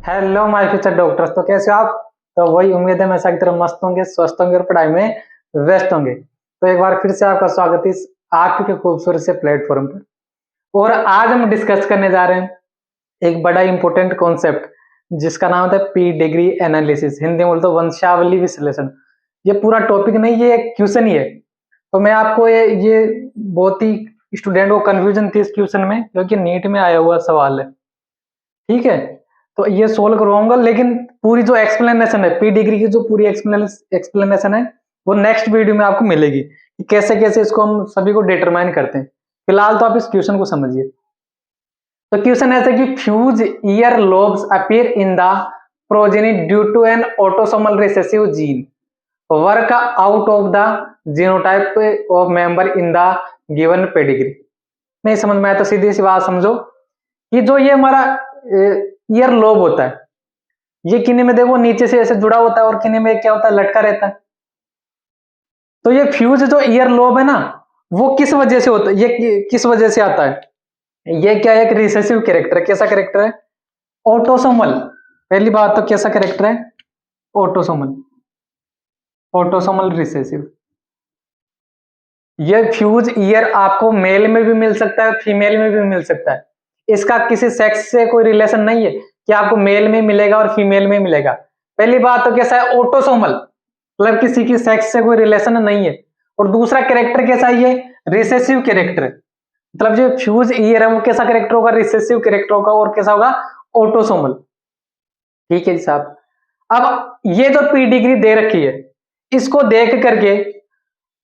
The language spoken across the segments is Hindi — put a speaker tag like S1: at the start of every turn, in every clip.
S1: Hello my future doctors. तो कैसे हो आप? तो वही उम्मीद है हमेशा की तरह मस्त होंगे, स्वस्थ होंगे और पढ़ाई में व्यस्त होंगे। तो एक बार फिर से आपका स्वागत है इस आपके खूबसूरत से प्लेटफॉर्म पर। और आज हम डिस्कस करने जा रहे हैं एक बड़ा इंपॉर्टेंट कॉन्सेप्ट जिसका नाम होता है पी डिग्री एनालिसिस, हिंदी में बोलते हैं वंशावली विश्लेषण। ये पूरा टॉपिक नहीं, ये एक क्वेश्चन ही है। तो मैं आपको ये बहुत ही स्टूडेंट को कंफ्यूजन थी इस क्वेश्चन में, क्योंकि नीट में आया हुआ सवाल है। ठीक है, तो ये सोल्व करवाऊंगा, लेकिन पूरी जो एक्सप्लेनेशन है पी डिग्री की, जो पूरी एक्सप्लेनेशन है वो नेक्स्ट वीडियो में आपको मिलेगी कि कैसे कैसे इसको हम सभी को डिटरमाइन करते हैं। फिलहाल तो आप इस क्वेश्चन को समझिए। तो क्वेश्चन ऐसा कि fuse ear lobes appear in the progeny due to an autosomal recessive gene work out of the genotype of member in the given pedigree. नहीं समझ में आया तो सीधी सी बात समझो कि जो ये हमारा ईयर लोब होता है, ये किन्हीं में देखो नीचे से ऐसे जुड़ा होता है और किन्हीं में क्या होता है, लटका रहता है। तो ये फ्यूज जो ईयर लोब है ना, वो किस वजह से होता है, ये किस वजह से आता है? ये क्या है? एक रिसेसिव कैरेक्टर। कैसा कैरेक्टर है? ऑटोसोमल। पहली बात तो कैसा कैरेक्टर है? ऑटोसोमल। Autosomal recessive. ये फ्यूज ईयर आपको मेल में भी मिल सकता है, फीमेल में भी मिल सकता है। इसका किसी सेक्स से कोई रिलेशन नहीं है कि आपको मेल में मिलेगा और फीमेल में मिलेगा। पहली बात तो कैसा है? ऑटोसोमल, मतलब किसी की सेक्स से कोई रिलेशन नहीं है। और दूसरा कैरेक्टर कैसा है? ये रिसेसिव कैरेक्टर है। मतलब जो फ्यूज ईयर है वो कैसा कैरेक्टर होगा? रिसेसिव कैरेक्टर होगा। और कैसा होगा? ऑटोसोमल। ठीक है जी साहब। अब ये जो पी डिग्री दे रखी है, इसको देख करके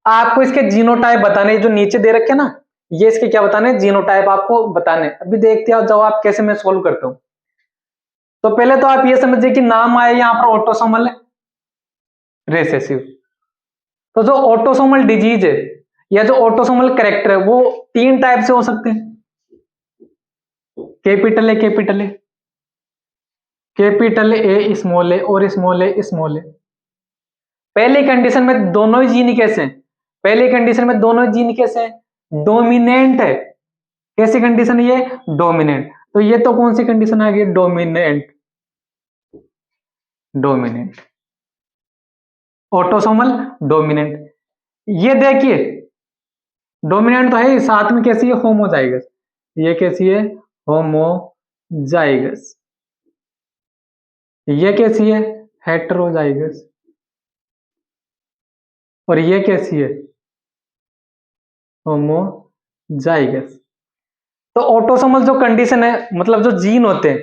S1: आपको इसके जीनोटाइप बताने, जो नीचे दे रखे ना, ये इसके क्या बताने? जीनोटाइप आपको बताने। अभी देखते हैं जवाब कैसे मैं सोल्व करता हूं। तो पहले तो आप ये समझिए कि नाम आया यहां पर ऑटोसोमल रिसेसिव। तो जो ऑटोसोमल डिजीज है या जो ऑटोसोमल कैरेक्टर है वो तीन टाइप से हो सकते हैं। Capital A, capital A, capital A small A और स्मॉल ए स्मॉल ए। पहली कंडीशन में दोनों ही जीन कैसे हैं? पहली कंडीशन में दोनों जीन कैसे हैं? डोमिनेंट है। कैसी कंडीशन है ये? डोमिनेंट। तो ये तो कौन सी कंडीशन आ गई? डोमिनेंट। Dominant, autosomal dominant. ये देखिए डोमिनेंट तो है ही, साथ में कैसी है? होमोजाइगस। ये कैसी है? होमोजाइगस। ये कैसी है? हेटेरोजाइगस। और ये कैसी है? होमोजाइगस। तो ऑटोसोमल जो कंडीशन है, मतलब जो जीन होते हैं,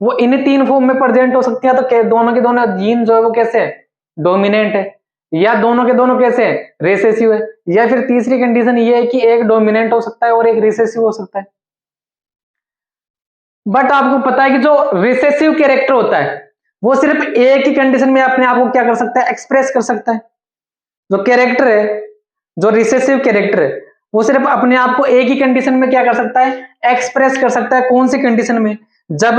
S1: वो इन तीन फॉर्म में प्रेजेंट हो सकते हैं। तो दोनों के दोनों जीन जो है वो कैसे है? डोमिनेंट है। या दोनों के दोनों कैसे है? रिसेसिव है। या फिर तीसरी कंडीशन ये है कि एक डोमिनेंट हो सकता है और एक रिसेसिव हो सकता है। बट आपको पता है कि जो रिसेसिव कैरेक्टर होता है वो सिर्फ एक ही कंडीशन में अपने आप को क्या कर सकता है? एक्सप्रेस कर सकता है। जो कैरेक्टर है, जो रिसेसिव कैरेक्टर है, वो सिर्फ अपने आप को एक ही कंडीशन में क्या कर सकता है? एक्सप्रेस कर सकता है। कौन सी कंडीशन में? जब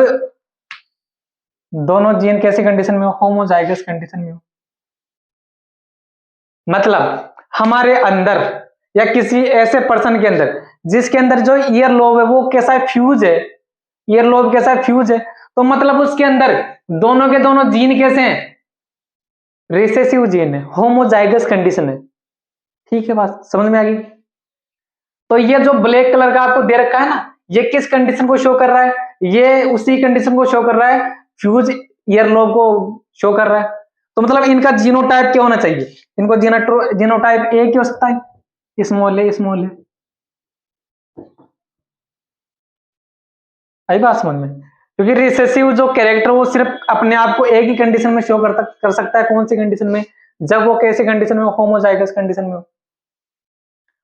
S1: दोनों जीन कैसी कंडीशन में हो? होमोजाइगस कंडीशन में हो। मतलब हमारे अंदर या किसी ऐसे पर्सन के अंदर जिसके अंदर जो ईयर लोब है वो कैसा है? फ्यूज है। ईयर लोब कैसा है? फ्यूज है। तो मतलब उसके अंदर दोनों के दोनों जीन कैसे हैं? रिसेसिव जीन है, होमोजाइगस कंडीशन है। ठीक है, बात समझ में आ गई? तो ये जो ब्लैक कलर का आपको दे रखा है ना, ये किस कंडीशन को शो कर रहा है? ये उसी कंडीशन को शो कर रहा है, फ्यूज ईयर लोब को शो कर रहा है। तो मतलब इनका जीनोटाइप क्या होना चाहिए? इनको जीनोटाइप ए क्या हो सकता है? स्मॉल ए, स्मॉल ए। आई बात समझ में? क्योंकि रिसेसिव जो कैरेक्टर वो सिर्फ अपने आप को एक ही कंडीशन में शो कर सकता है। कौन सी कंडीशन में? जब वो कैसी कंडीशन में? होमोजाइगस कंडीशन में हो।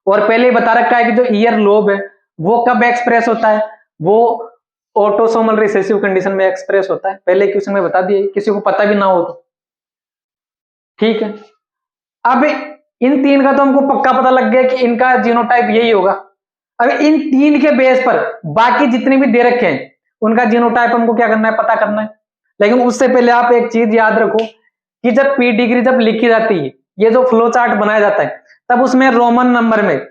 S1: और पहले ही बता रखा है कि जो ईयर लोब है वो कब एक्सप्रेस होता है? वो ऑटोसोमल रिसेसिव कंडीशन में एक्सप्रेस होता है। पहले क्वेश्चन में बता दिए, किसी को पता भी ना हो तो। ठीक है, अब इन तीन का तो हमको पक्का पता लग गया कि इनका जीनोटाइप यही होगा। अब इन तीन के बेस पर बाकी जितने भी दे रखे हैं उनका जीनोटाइप हमको क्या करना है? पता करना है। लेकिन उससे पहले आप एक चीज याद रखो कि जब पी डिग्री जब लिखी जाती है, ये जो फ्लो चार्ट बनाया जाता है, तब उसमें रोमन नंबर में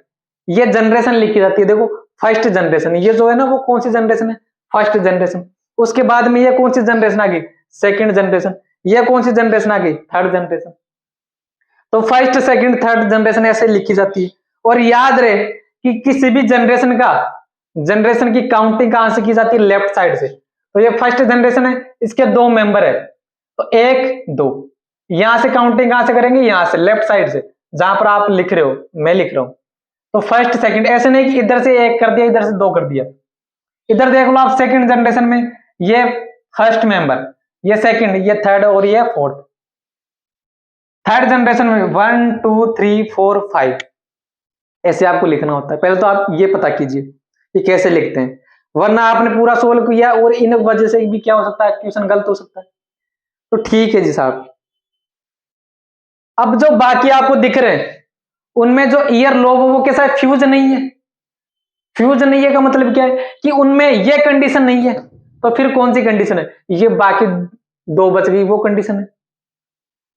S1: ये जनरेशन लिखी जाती है। देखो फर्स्ट जनरेशन, ये जो है ना वो कौन सी जनरेशन है? First generation. उसके बाद में ये कौन सी जनरेशन आ गई, सेकंड जनरेशन। ये कौन सी जनरेशन आ गई, थर्ड जनरेशन। तो फर्स्ट सेकंड थर्ड जनरेशन ऐसे लिखी जाती है। और याद रहे कि किसी भी जनरेशन की काउंटिंग कहां से की जाती है, लेफ्ट साइड से। तो ये फर्स्ट जनरेशन है, इसके दो मेंबर है, तो एक दो, यहां से काउंटिंग कहां से करेंगे, यहां से लेफ्ट साइड से, जहां पर आप लिख रहे हो, मैं लिख रहा हूं। तो फर्स्ट सेकंड, ऐसे नहीं कि इधर से एक कर दिया इधर से दो कर दिया। इधर देख लो आप, सेकंड जनरेशन में ये फर्स्ट मेंबर, ये सेकंड, ये थर्ड और ये फोर्थ। थर्ड जनरेशन में 1 2 3 4 5 ऐसे आपको लिखना होता है। पहले तो आप ये पता कीजिए कि कैसे लिखते हैं, वरना आपने पूरा सोल्व किया और इन वजह से भी क्या हो सकता है, क्वेश्चन गलत हो सकता है। तो ठीक है जी साहब। अब जो बाकी आपको दिख रहे हैं उनमें जो ईयर लोब वो कैसा है, फ्यूज नहीं है। फ्यूज नहीं है का मतलब क्या है कि उनमें ये कंडीशन नहीं है। तो फिर कौन सी कंडीशन है, ये बाकी दो बच गई वो कंडीशन है।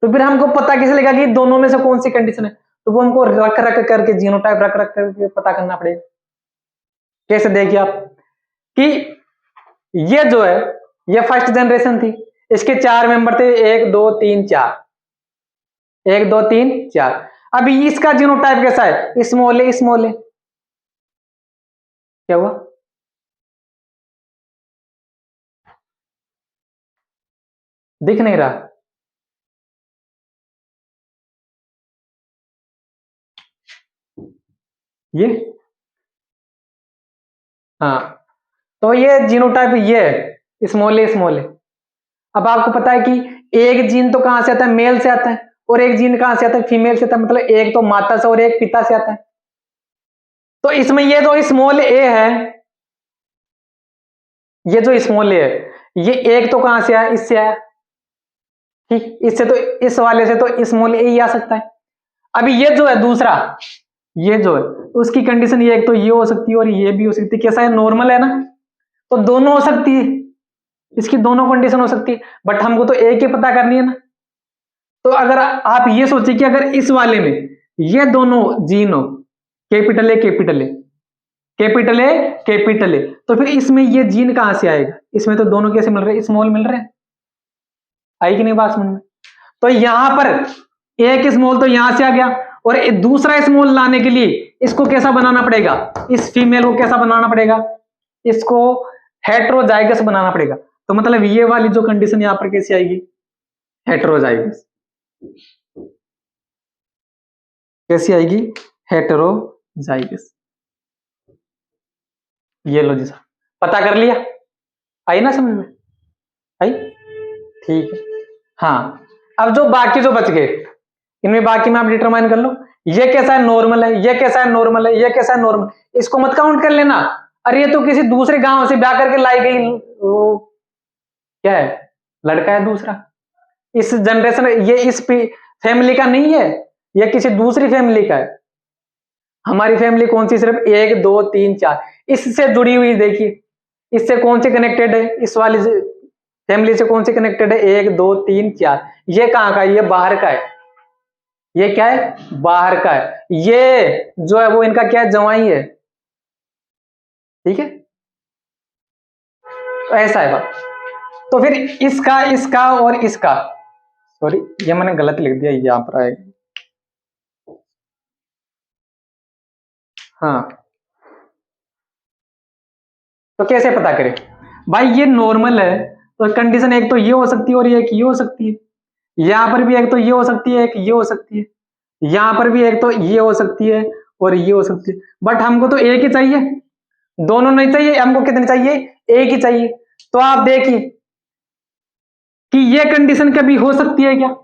S1: तो फिर हमको पता कैसे लगा कि दोनों में से कौन सी कंडीशन है, तो वो हमको रख रख करके, जीनोटाइप रख रख करके पता करना पड़ेगा। कैसे देखिए आप कि ये जो है ये फर्स्ट जनरेशन थी, इसके चार मेंबर थे, 1 2 3 4, 1 2 3 4। अभी इसका जीनोटाइप कैसा है, स्मॉल है, स्मॉल है। क्या हुआ, दिख नहीं रहा, ये हाँ, तो ये जीनोटाइप ये है, स्मॉल है, स्मॉल है। अब आपको पता है कि एक जीन तो कहां से आता है, मेल से आता है, और एक जीन कहां से आता है, फीमेल से आता है। मतलब एक तो माता से और एक पिता से आता है। तो इसमें ये जो स्मॉल ए है, ये जो स्मॉल ए है, ये एक तो कहां से आया, इससे आया। ठीक, इससे तो, इस वाले से तो स्मॉल ए ही आ सकता है। अभी ये जो है दूसरा, ये जो है उसकी कंडीशन ये, एक तो ये हो सकती है और ये भी हो सकती है। कैसा है, नॉर्मल है ना, तो दोनों हो सकती है, इसकी दोनों कंडीशन हो सकती है, बट हमको तो एक ही पता करनी है ना। तो अगर आप ये सोचिए कि अगर इस वाले में ये दोनों जीन हो, capital A capital A, capital A capital ए, तो फिर इसमें ये जीन कहां से आएगा, इसमें तो दोनों कैसे मिल रहे हैं, स्मॉल मिल रहे हैं। आई कि नहीं बात समझ में। तो यहां पर एक स्मॉल तो यहां से आ गया, और दूसरा स्मॉल लाने के लिए इसको कैसा बनाना पड़ेगा, इस फीमेल को कैसा बनाना पड़ेगा, इसको हेट्रोजाइगस बनाना पड़ेगा। तो मतलब ये वाली जो कंडीशन यहां पर कैसी आएगी, हेट्रोजाइगस। कैसी आएगी, हेट्रोजाइगस। ये लो जी साहब, पता कर लिया, आई ना समझ में, आई, ठीक है। हाँ, अब जो बाकी जो बच गए, इनमें बाकी में आप डिटरमाइन कर लो, ये कैसा है, नॉर्मल है, ये कैसा है, नॉर्मल है, ये कैसा है, नॉर्मल। इसको मत काउंट कर लेना, अरे ये तो किसी दूसरे गांव से ब्याह करके लाई गई, वो क्या है, लड़का है दूसरा, इस जनरेशन, ये इस फैमिली का नहीं है, ये किसी दूसरी फैमिली का है। हमारी फैमिली कौन सी, सिर्फ 1 2 3 4, इससे जुड़ी हुई। देखिए इससे कौन सी कनेक्टेड है, इस वाली फैमिली से कौन सी कनेक्टेड है, 1 2 3 4। ये कहां का है, ये बाहर का है, ये क्या है, बाहर का है। ये जो है वो इनका क्या है, जवाई है। ठीक है, तो ऐसा है बात। तो फिर इसका, इसका और इसका, सॉरी ये मैंने गलत लिख दिया, यहां पर आएगा। हाँ, तो कैसे पता करें भाई, ये नॉर्मल है, तो कंडीशन एक तो ये हो सकती है और एक ये हो सकती है। यहां पर भी एक तो ये हो सकती है, एक ये हो सकती है। यहां पर भी एक तो ये हो सकती है और ये हो सकती है, बट हमको तो एक ही चाहिए, दोनों नहीं चाहिए हमको। कितने चाहिए, एक ही चाहिए। तो आप देखिए कि ये कंडीशन कभी हो सकती है क्या,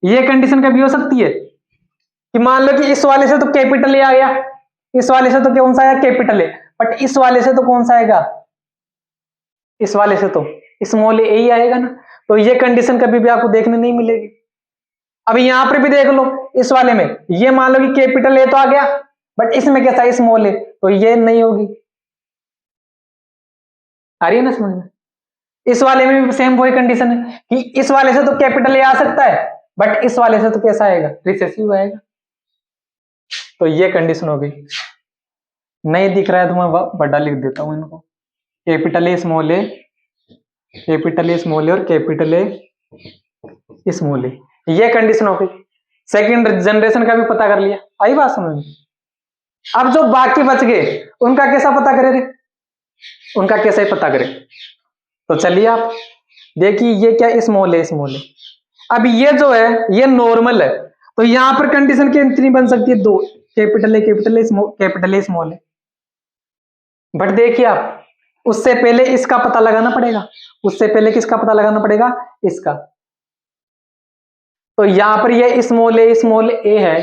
S1: ये कंडीशन कभी हो सकती है कि मान लो कि इस वाले से तो कैपिटल ए आ गया, इस वाले से तो कौन सा आया, कैपिटल ए, बट इस वाले से तो कौन सा आएगा, इस वाले से तो स्मॉल ए ही आएगा ना। तो ये कंडीशन कभी भी आपको देखने नहीं मिलेगी। अभी यहां पर भी देख लो, इस वाले में ये मान लो कि कैपिटल ए तो आ गया, बट इसमें कैसा है, स्मॉल ए, तो ये नहीं होगी। आ रही है ना समझ में। इस वाले में भी सेम वही कंडीशन है कि इस वाले से तो कैपिटल ए आ सकता है, बट इस वाले से तो कैसा आएगा, रिसेसिव आएगा। तो ये कंडीशन हो गई। नहीं दिख रहा है तो मैं बड़ा लिख देता हूं इनको, capital A small A capital A small A और कैपिटल ए स्मॉल ए, ये कंडीशन हो गई। सेकंड जनरेशन का भी पता कर लिया, आई बात समझ में। अब जो बाकी बच गए उनका कैसा पता करे रे, उनका कैसे पता करें? तो चलिए आप देखिए, ये क्या स्मॉल है, स्मॉल है। अब ये जो है ये नॉर्मल है, तो यहां पर कंडीशन कितनी बन सकती है? दो, capital A capital A small, capital A small है। बट देखिए आप, उससे पहले इसका पता लगाना पड़ेगा, उससे पहले किसका पता लगाना पड़ेगा? इसका। तो यहां पर ये स्मॉल ए है,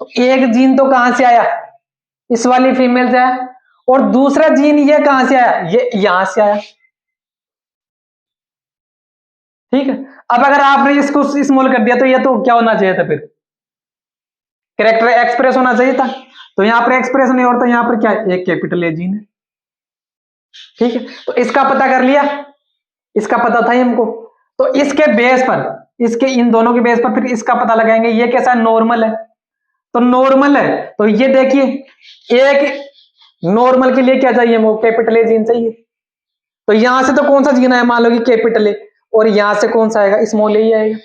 S1: तो एक जीन तो कहां से आया? इस वाली फीमेल से आया, और दूसरा जीन ये कहां से आया? ये यहां से आया, ठीक है। अब अगर आपने इसको स्मॉल कर दिया तो ये तो क्या होना चाहिए था? फिर कैरेक्टर एक्सप्रेस होना चाहिए था, तो यहां पर एक्सप्रेस नहीं होता, यहां पर क्या है? एक कैपिटल ए जीन है, ठीक है। तो इसका पता कर लिया, इसका पता था हमको, तो इसके बेस पर, इसके इन दोनों के बेस पर फिर इसका पता लगाएंगे। ये कैसा है? नॉर्मल है, तो नॉर्मल है तो ये देखिए, एक नॉर्मल के लिए क्या चाहिए? वो कैपिटल ए जीन चाहिए। तो यहां से तो कौन सा जीन है? मान लो कि कैपिटल ए, और यहां से कौन सा आएगा? स्मॉल ए ही आएगा।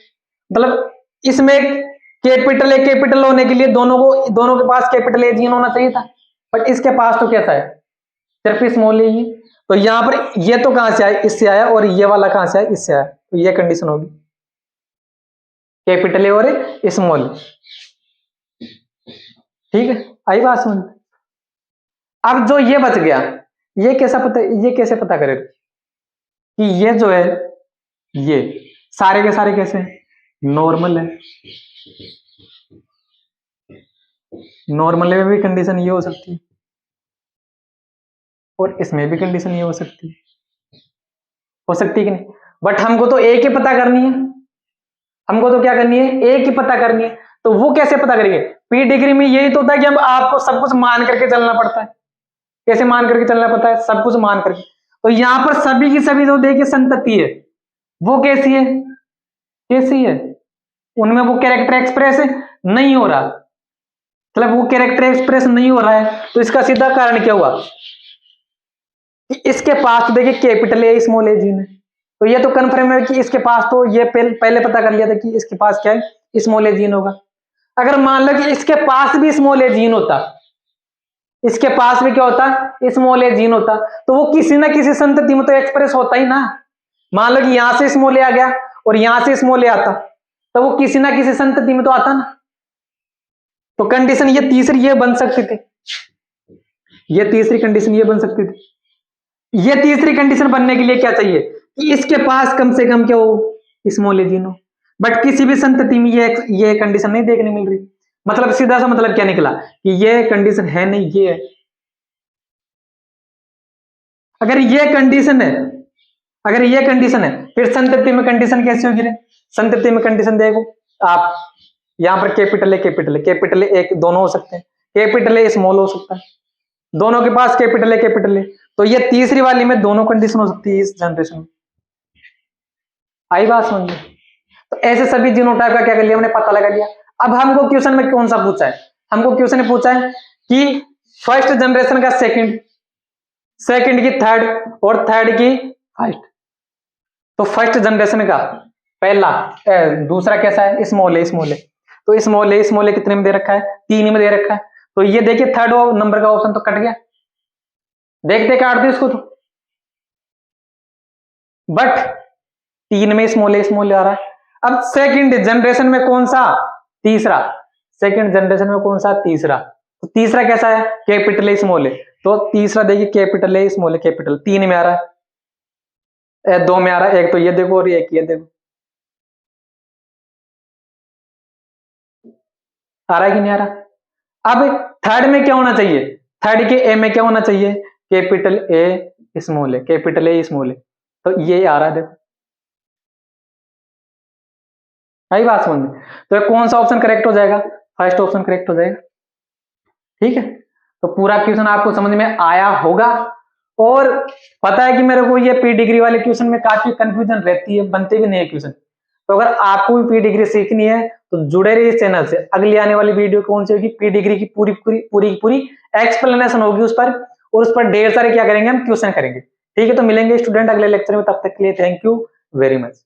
S1: मतलब इसमें कैपिटल होने के लिए दोनों के पास कैपिटल ए जीन होना चाहिए था, बट इसके पास तो कैसा है? सिर्फ स्मॉल ए ही। तो यहां पर ये तो कहां से आया? इससे आया, और ये वाला कहां से आया? इससे आया। तो ये कंडीशन होगी, कैपिटल ए और स्मॉल, ठीक है। आई बात समझ? अब जो ये बच गया, ये कैसे पता करें कि ये जो है, ये सारे के सारे कैसे नॉर्मल है? नॉर्मल में भी कंडीशन ये हो सकती है, और इसमें भी कंडीशन ये हो सकती है कि नहीं? बट हमको तो एक ही पता करनी है, हमको तो क्या करनी है? एक ही पता करनी है। तो वो कैसे पता करेंगे? पी डिग्री में यही तो होता है कि हम आपको सब कुछ मान करके चलना पड़ता है। कैसे मान करके चलना पड़ता है? सब कुछ मान करके। तो यहां पर सभी की सभी जो देखिए संतति है, वो कैसी है? कैसी है? उनमें वो कैरेक्टर एक्सप्रेस नहीं हो रहा, मतलब वो कैरेक्टर एक्सप्रेस नहीं हो रहा है। तो इसका सीधा कारण क्या हुआ कि इसके पास तो देखिए capital A small A gene है, तो ये तो कन्फर्म है कि इसके पास तो ये पहले पता कर लिया था कि इसके पास क्या है? स्मॉल ए जीन होगा। अगर मान लो कि इसके पास भी स्मॉल ए जीन होता, इसके पास भी क्या होता? स्मॉल ए जीन होता, तो वो किसी ना किसी संतति में तो एक्सप्रेस होता ही ना। मान लो कि यहां से स्मॉल ए आ गया और यहां से स्मॉल ए आता, तो वो किसी ना किसी संतति में तो आता ना। तो कंडीशन ये तीसरी ये बन सकती थी, ये तीसरी कंडीशन ये बन सकती थी। ये तीसरी कंडीशन बनने के लिए क्या चाहिए? कि इसके पास कम से कम क्या हो? स्मॉल ए जीन हो। बट किसी भी संतति में ये कंडीशन नहीं देखने मिल रही। मतलब सीधा सा मतलब क्या निकला कि ये कंडीशन है नहीं, ये है। अगर ये कंडीशन है, अगर ये कंडीशन है, फिर संतति में कंडीशन कैसे होगी रे? संतति में कंडीशन देखो आप, यहां पर कैपिटल ए कैपिटल ए एक दोनों हो सकते हैं, कैपिटल ए स्मॉल हो सकता है, दोनों के पास कैपिटल ए। तो ये तीसरी वाली में दोनों कंडीशन हो सकती है इस जनरेशन में। आई बात समझ में? तो ऐसे सभी जीनोटाइप का क्या कर लिया हमने? पता लगा लिया। अब हमको क्वेश्चन में कौन सा पूछा है? हमको क्वेश्चन में पूछा है कि फर्स्ट जनरेशन का सेकंड, सेकंड की थर्ड, और थर्ड की फर्स्ट। तो फर्स्ट जनरेशन का पहला दूसरा कैसा है? स्मॉल ए तो स्मॉल ए कितने में दे रखा है? 3 में दे रखा है। तो ये देखिए थर्ड नंबर का ऑप्शन तो कट गया, देखते काट दो इसको तो। बट 3 में स्मॉल ए आ रहा है। अब सेकंड जनरेशन में कौन सा? तीसरा। सेकंड जनरेशन में कौन सा? तीसरा। तो तीसरा कैसा है? Capital A small A. तो तीसरा देखिए capital A small A capital 3 में आ रहा है, 2 में आ रहा है, एक तो ये देखो और एक ये देखो, आ रहा है कि नहीं आ रहा? अब थर्ड में क्या होना चाहिए? थर्ड के ए में क्या होना चाहिए? Capital A small A capital A small A. तो ये आ रहा है, देखो आई बात समझ में? तो कौन सा ऑप्शन करेक्ट हो जाएगा? फर्स्ट ऑप्शन करेक्ट हो जाएगा, ठीक है। तो पूरा क्वेश्चन आपको समझ में आया होगा। और पता है कि मेरे को ये पी डिग्री वाले क्वेश्चन में काफी कंफ्यूजन रहती है, बनते भी नहीं है क्वेश्चन। तो अगर आपको भी पी डिग्री सीखनी है तो जुड़े रहिए इस चैनल से। अगली आने वाली वीडियो कौन सी होगी? पी डिग्री की पूरी एक्सप्लेनेशन होगी उस पर, और उस पर ढेर सारे क्या करेंगे हम? क्वेश्चन करेंगे, ठीक है, तो मिलेंगे स्टूडेंट अगले लेक्चर में, तब तक के लिए थैंक यू वेरी मच।